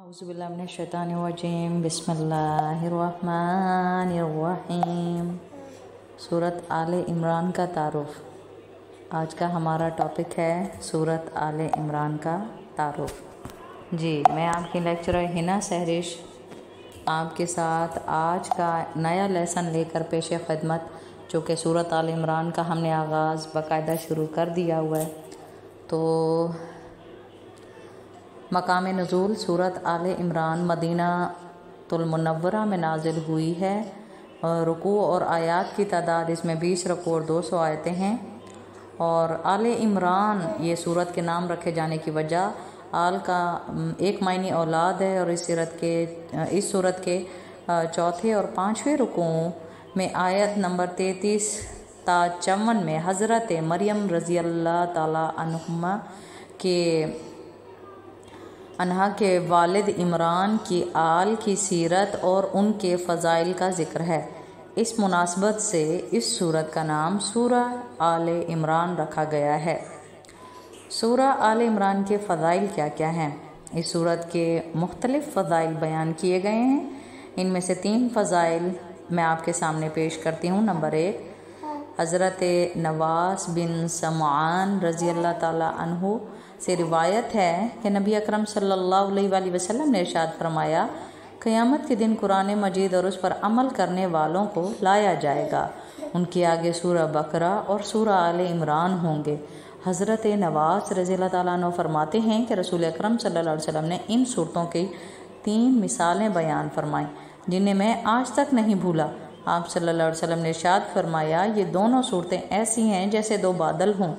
औज़ुबिल्लाहि मिनश्शैतानिर्रजीम बिस्मिल्लाहिर्रहमानिर्रहीम। सूरत आले इमरान का तारुफ। आज का हमारा टॉपिक है सूरत आले इमरान का तारुफ। जी, मैं आपकी लेक्चरर हिना सहरिश आपके साथ आज का नया लेसन लेकर पेश खिदमत, जो कि सूरत आले इमरान का हमने आगाज़ बाकायदा शुरू कर दिया हुआ है। तो मकाम नुज़ूल सूरत आले इमरान मदीना तुल मुनव्वरा में नाजिल हुई है और रुकू और आयात की तादाद इसमें 20 रुकू और 200 आयतें हैं। और आले इमरान ये सूरत के नाम रखे जाने की वजह, आल का एक मायनी औलाद है और इस सूरत के चौथे और पाँचवें रुकुओं में आयत नंबर 33 ता 54 में हज़रत मरियम रज़ी अल्लाह ताला अन्हा के वालिद इमरान की आल की सीरत और उनके फ़ज़ाइल का ज़िक्र है। इस मुनासबत से इस सूरत का नाम सूरह आले इमरान रखा गया है। सूरह आले इमरान के फ़ज़ाइल क्या क्या हैं? इस सूरत के मुख्तलिफ़ फ़ज़ाइल बयान किए गए हैं। इनमें से 3 फ़ज़ाइल मैं आपके सामने पेश करती हूँ। नंबर 1, हज़रत नवास बिन समआन रज़ी अल्लाह ताला अन्हु से रिवायत है कि नबी अकरम सल्लल्लाहु अलैहि वसल्लम ने इरशाद फरमाया, क़यामत के दिन कुरान मजीद और उस पर अमल करने वालों को लाया जाएगा। उनके आगे सूरह बकरा और सूरह आले इमरान होंगे। हज़रत नवास रज़ी अल्लाह ताला अन्हु फरमाते हैं कि रसूल अकरम सल्लल्लाहु अलैहि वसल्लम ने इन सूरतों की 3 मिसालें बयान फरमाईं, जिन्हें मैं आज तक नहीं भूला। आप सल्लल्लाहु अलैहि वसल्लम ने इरशाद फरमाया, ये दोनों सूरतें ऐसी हैं जैसे 2 बादल हों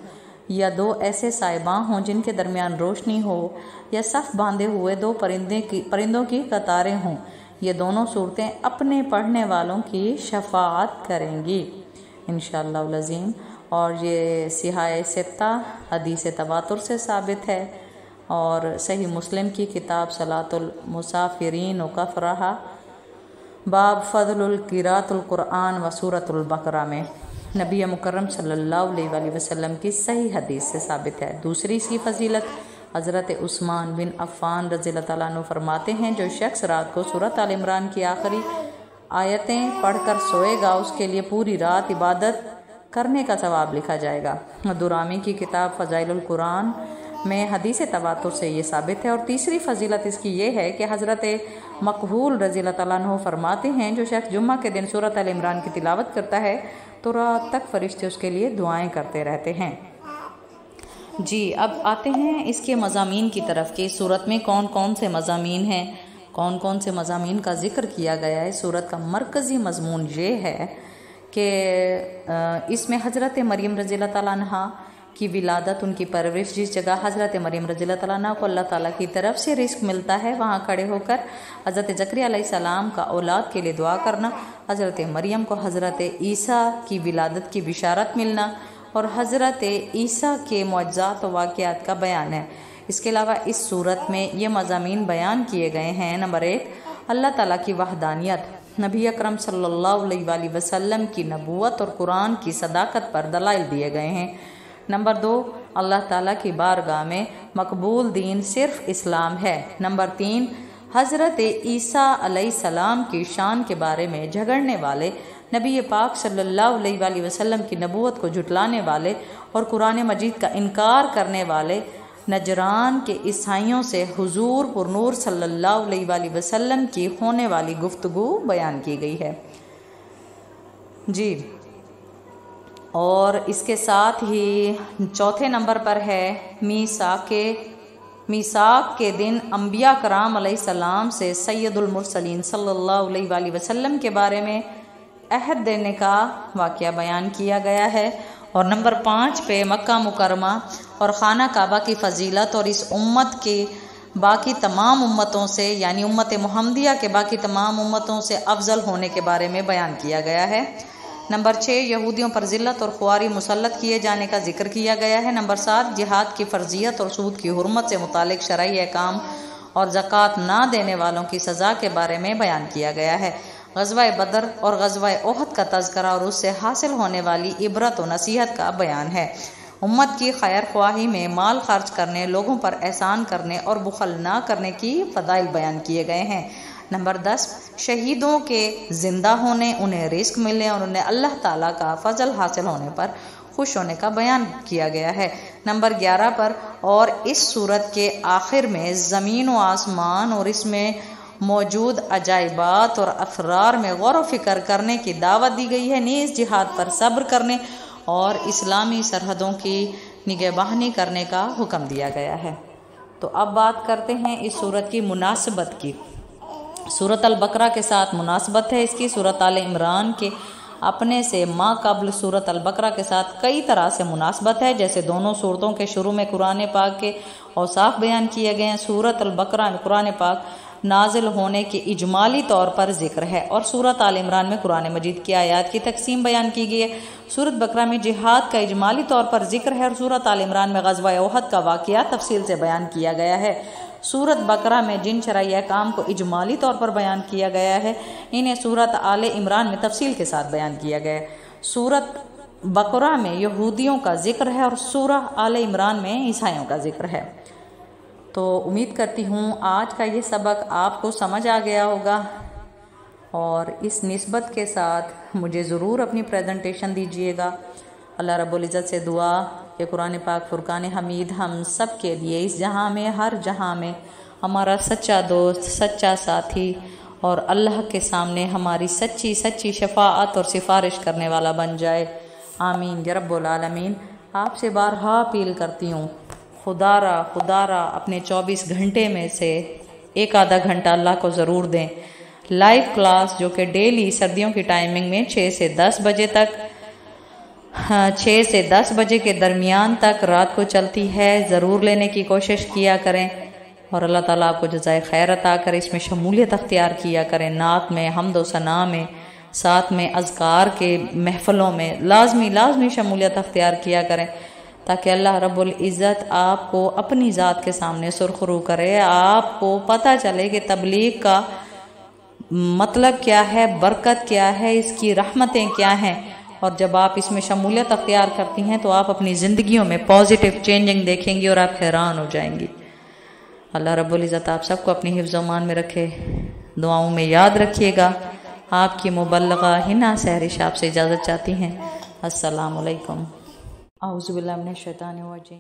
या 2 ऐसे साइबां हों जिनके दरमियान रोशनी हो, या सफ़ बांधे हुए 2 परिंदों की कतारें हों। ये दोनों सूरतें अपने पढ़ने वालों की शफाअत करेंगी इंशाअल्लाह अज़ीम। और ये सिहाए सित्ता हदीस तवातुर से साबित है और सही मुस्लिम की किताब सलातुल मुसाफिरीन कफ़रहा बाब फ़ज़लुल क़िराअतुल क़ुरआन व सूरतुल बकरा में नबी मुकर्रम सल्लल्लाहु अलैहि वसल्लम की सही हदीस से साबित है। दूसरी इसकी फजीलत, हज़रत उस्मान बिन अफ़्फ़ान रज़ियल्लाहु ताला अन्हु फरमाते हैं, जो शख्स रात को सूरत आल इमरान की आखिरी आयतें पढ़कर सोएगा, उसके लिए पूरी रात इबादत करने का सवाब लिखा जाएगा। दुरामी की किताब फ़ज़ाइलुल कुरान में हदीस तवातुर से ये साबित है। और तीसरी फजीलत इसकी ये है कि हज़रत मकहूल रज़ियल्लाहु ताला अन्हु फरमाते हैं, जो शख्स जुम्मा के दिन सूरत आल इमरान की तिलावत करता है तो रात तक फरिश्ते उसके लिए दुआएं करते रहते हैं। जी, अब आते हैं इसके मज़ामीन की तरफ कि सूरत में कौन कौन से मज़ामीन हैं, कौन कौन से मज़ामीन का ज़िक्र किया गया है। सूरत का मरकज़ी मज़मून ये है कि इसमें हज़रत मरियम रज़ियल्लाहु ताला अन्हा की विलादत, उनकी परवरिश, जिस जगह हज़रत मरियम रज़ियल्लाहु ताला अन्हा को अल्लाह ताला की तरफ से रिस्क मिलता है, वहाँ खड़े होकर हज़रत ज़करिया अलैहिस्सलाम का औलाद के लिए दुआ करना, हज़रत मरियम को हज़रत ईसा की विलादत की बिशारत मिलना और हज़रत ईसा के मुअज्ज़ात व वाक़ियात का बयान है। इसके अलावा इस सूरत में ये मज़ामीन बयान किए गए हैं। नंबर 1, अल्लाह ताला की वहदानियत, नबी अकरम सल्लल्लाहु अलैहि वसल्लम की नबूवत और कुरान की सदाकत पर दलाइल दिए गए हैं। नंबर 2, अल्लाह ताला की बारगाह में मकबूल दीन सिर्फ इस्लाम है। नंबर 3, हज़रत ईसा अलैहिस्सलाम की शान के बारे में झगड़ने वाले, नबी पाक सल्लल्लाहु अलैहि वसल्लम की नबूवत को झुटलाने वाले और कुरान मजीद का इनकार करने वाले नजरान के ईसाइयों से हुजूर पुरनूर सल्लल्लाहु अलैहि वसल्लम की होने वाली गुफ्तगू बयान की गई है। जी, और इसके साथ ही चौथे नंबर पर है मीसाक के दिन अंबिया कराम अलैहिस्सलाम से सैयदुल मुरसलीन सल्लल्लाहु अलैहि वसल्लम के बारे में अहद देने का वाक़या बयान किया गया है। और नंबर 5 पे मक्का मुकरमा और खाना काबा की फ़जीलत और इस उम्मत के बाकी तमाम उम्मतों से, यानी उम्मत मुहम्मदिया के बाकी तमाम उम्मतों से अफजल होने के बारे में बयान किया गया है। नंबर 6, यहूदियों पर ज़िल्लत और ख्वारी मुसल्लत किए जाने का जिक्र किया गया है। नंबर 7, जिहाद की फ़र्जियत और सूद की हुर्मत से मुतालिक शरई अहकाम और ज़कात ना देने वालों की सज़ा के बारे में बयान किया गया है। ग़ज़वा बदर और ग़ज़वा ओहद का तज़करा और उससे हासिल होने वाली इबरत और नसीहत का बयान है। امت کی خیر خواہی میں مال خرچ کرنے، لوگوں پر احسان کرنے اور بخل نہ کرنے کی فضائل بیان کیے گئے ہیں۔ نمبر 10، شہیدوں کے زندہ ہونے، انہیں رزق ملنے اور انہیں اللہ تعالیٰ کا فضل حاصل ہونے پر خوش ہونے کا بیان کیا گیا ہے۔ نمبر 11 پر، اور اس سورت کے آخر میں زمین و آسمان اور اس میں موجود عجائبات اور اسرار میں غور و فکر کرنے کی دعوت دی گئی ہے، نیز جہاد پر صبر کرنے اور اسلامی سرحدوں کی نگہبانی کرنے کا حکم دیا گیا ہے۔ تو اب بات کرتے ہیں اس سورت کی مناسبت کی۔ سورت البقرہ کے ساتھ مناسبت ہے اس کی۔ سورت آل عمران کے اپنے سے ما قبل سورت البقرہ کے ساتھ کئی طرح سے مناسبت ہے، جیسے دونوں صورتوں کے شروع میں قرآن پاک کے اوصاف بیان کیے گئے ہیں۔ سورت البقرہ میں قرآن پاک نازل ہونے کے اجمالی طور پر ذکر ہے اور سورت آل عمران میں قرآن مجید کی آیات کی تقسیم بیان کی گئی ہے۔ سورت بقرہ میں جہاد کا اجمالی طور پر ذکر ہے اور سورت آل عمران میں غزوہ احد کا واقعہ تفصیل سے بیان کیا گیا ہے۔ سورت بقرہ میں جن شرعی احکام کو اجمالی طور پر بیان کیا گیا ہے، انہیں سورت آل عمران میں تفصیل کے ساتھ بیان کیا گیا ہے۔ سورت بقرہ میں یہودیوں کا ذکر ہے اور سورہ آل عمران میں عیسائیوں کا ذکر ہے۔ تو امید کرتی ہوں آج کا یہ سبق آپ کو سمجھ آ گیا ہوگا، اور اس نسبت کے ساتھ مجھے ضرور اپنی پریزنٹیشن دیجیے گا۔ اللہ رب العزت سے دعا کہ قرآن پاک فرقان حمید ہم سب کے لیے اس جہاں میں، ہر جہاں میں ہمارا سچا دوست، سچا ساتھی اور اللہ کے سامنے ہماری سچی شفاعت اور سفارش کرنے والا بن جائے۔ آمین یا رب العالمین۔ آپ سے بارہا اپیل کرتی ہوں، خدا را اپنے 24 گھنٹے میں سے ایک آدھا گھنٹہ اللہ کو ضرور دیں۔ لائیو کلاس جو کہ ڈیلی سردیوں کی ٹائمنگ میں 6 سے 10 بجے تک، 6 سے 10 بجے کے درمیان تک رات کو چلتی ہے، ضرور لینے کی کوشش کیا کریں، اور اللہ تعالیٰ آپ کو جزائے خیر عطا کرے۔ اس میں شمولیت اختیار کیا کریں، نعت میں، حمد و ثنا میں، ساتھ میں اذکار کے محفلوں میں لازمی شمولیت اختیار کیا کریں، تاکہ اللہ رب العزت آپ کو اپنی ذات کے سامنے سرخرو کرے، آپ کو پتہ چلے کہ تبلیغ کا مطلب کیا ہے، برکت کیا ہے، اس کی رحمتیں کیا ہیں، اور جب آپ اس میں شمولیت اختیار کرتی ہیں تو آپ اپنی زندگیوں میں پازیٹیو چینجنگ دیکھیں گی اور آپ حیران ہو جائیں گی۔ اللہ رب العزت آپ سب کو اپنی حفظ و امان میں رکھے، دعاؤں میں یاد رکھیے گا۔ آپ کی مبلغہ ہنا سہرش آپ سے اجازت چاہتی ہیں۔ السلام علیکم۔ اعوذ باللہ من الشیطان الرجیم۔